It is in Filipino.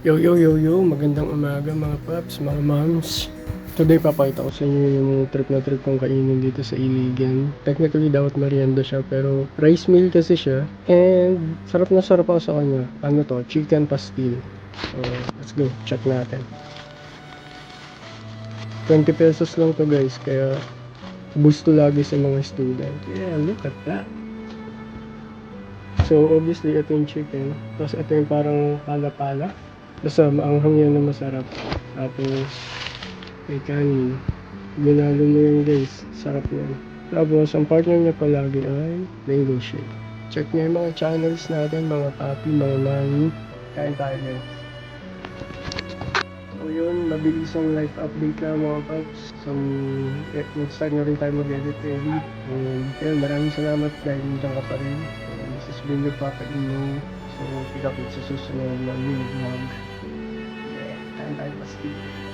Yo yo yo yo, magandang umaga mga paps, mga moms. Today papakita ko sa inyo yung na trip kong kainin dito sa Iligan. Technically dapat merienda siya pero rice meal kasi siya. And sarap na sarap ako sa kanya. Ano to? Chicken pastil. So let's go, check natin. 20 pesos lang to guys, kaya gusto lagi sa mga student. Yeah, look at that. So obviously ito yung chicken. Tapos ito yung parang pala-pala. Basta maanghang yan na masarap. Tapos may kanin. Ginalo mo yun guys. Sarap yan. Tapos ang partner niya palagi ay mango shake. Check niya yung mga channels natin, mga papi, mga mami. Kain tayo guys. So yun, mabilis ang life update na mga paps. So, nag-start na rin tayo mag-edit ready. And yun, maraming salamat dahil nandiyan ka pa rin. And this has been your Papa Ino. So, pick up sa susunod na mini vlog. Yeah, time tayo pa